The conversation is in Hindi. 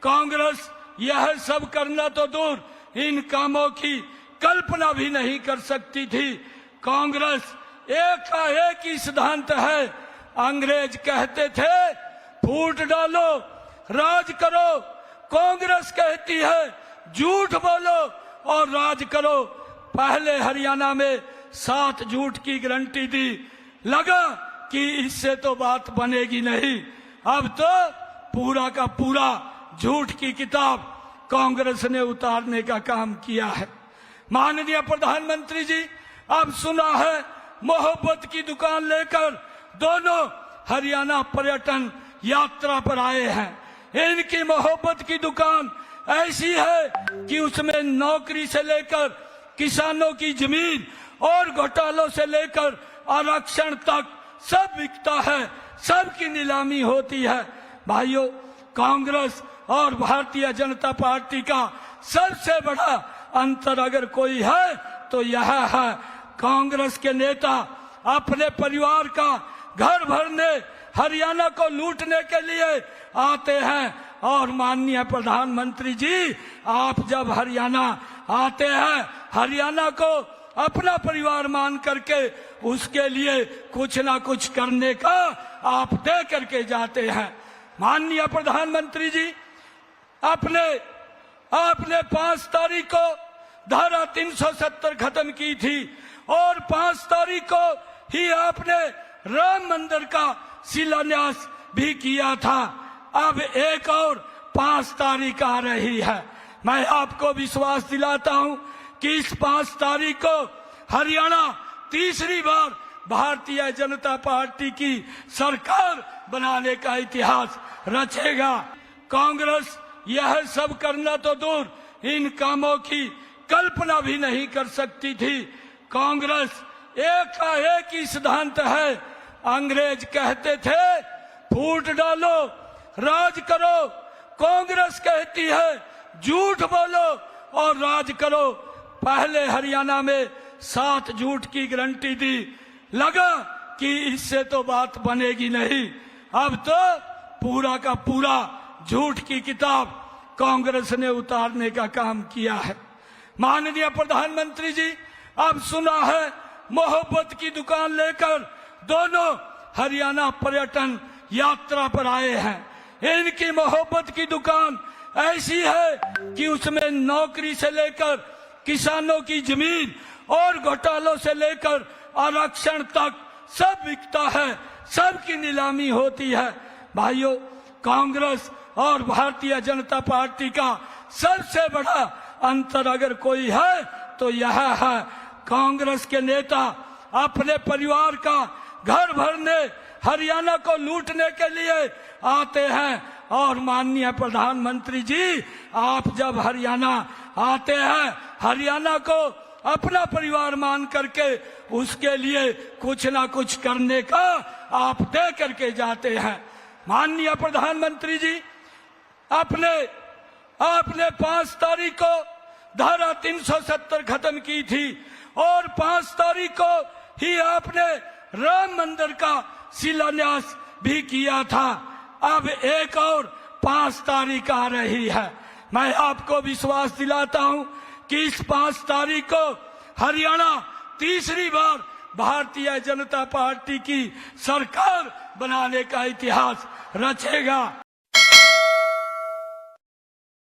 कांग्रेस यह सब करना तो दूर, इन कामों की कल्पना भी नहीं कर सकती थी। कांग्रेस एक का एक ही सिद्धांत है। अंग्रेज कहते थे फूट डालो, राज करो। कांग्रेस कहती है झूठ बोलो और राज करो। पहले हरियाणा में 7 झूठ की गारंटी दी, लगा कि इससे तो बात बनेगी नहीं। अब तो पूरा का पूरा झूठ की किताब कांग्रेस ने उतारने का काम किया है। माननीय प्रधानमंत्री जी, अब सुना है मोहब्बत की दुकान लेकर दोनों हरियाणा पर्यटन यात्रा पर आए हैं। इनकी मोहब्बत की दुकान ऐसी है कि उसमें नौकरी से लेकर किसानों की जमीन और घोटालों से लेकर आरक्षण तक सब बिकता है, सबकी नीलामी होती है। भाइयों, कांग्रेस और भारतीय जनता पार्टी का सबसे बड़ा अंतर अगर कोई है तो यह है, कांग्रेस के नेता अपने परिवार का घर भरने, हरियाणा को लूटने के लिए आते हैं। और माननीय प्रधानमंत्री जी, आप जब हरियाणा आते हैं, हरियाणा को अपना परिवार मान करके उसके लिए कुछ ना कुछ करने का आप दे करके जाते हैं। माननीय प्रधानमंत्री जी, आपने 5 तारीख को धारा 370 खत्म की थी और 5 तारीख को ही आपने राम मंदिर का शिलान्यास भी किया था। अब एक और 5 तारीख आ रही है। मैं आपको विश्वास दिलाता हूं कि इस 5 तारीख को हरियाणा तीसरी बार भारतीय जनता पार्टी की सरकार बनाने का इतिहास रचेगा। कांग्रेस यह सब करना तो दूर, इन कामों की कल्पना भी नहीं कर सकती थी। कांग्रेस एक का एक ही सिद्धांत है। अंग्रेज कहते थे फूट डालो, राज करो। कांग्रेस कहती है झूठ बोलो और राज करो। पहले हरियाणा में 7 झूठ की गारंटी दी, लगा कि इससे तो बात बनेगी नहीं। अब तो पूरा का पूरा झूठ की किताब कांग्रेस ने उतारने का काम किया है। माननीय प्रधानमंत्री जी, अब सुना है मोहब्बत की दुकान लेकर दोनों हरियाणा पर्यटन यात्रा पर आए हैं। इनकी मोहब्बत की दुकान ऐसी है कि उसमें नौकरी से लेकर किसानों की जमीन और घोटालों से लेकर आरक्षण तक सब बिकता है, सबकी नीलामी होती है। भाइयों, कांग्रेस और भारतीय जनता पार्टी का सबसे बड़ा अंतर अगर कोई है तो यह है, कांग्रेस के नेता अपने परिवार का घर भरने, हरियाणा को लूटने के लिए आते हैं। और माननीय प्रधानमंत्री जी, आप जब हरियाणा आते हैं, हरियाणा को अपना परिवार मान करके उसके लिए कुछ ना कुछ करने का आप दे करके जाते हैं। माननीय प्रधानमंत्री जी, आपने 5 तारीख को धारा 370 खत्म की थी और 5 तारीख को ही आपने राम मंदिर का शिलान्यास भी किया था। अब एक और 5 तारीख आ रही है। मैं आपको विश्वास दिलाता हूं कि इस 5 तारीख को हरियाणा तीसरी बार भारतीय जनता पार्टी की सरकार बनाने का इतिहास रचेगा।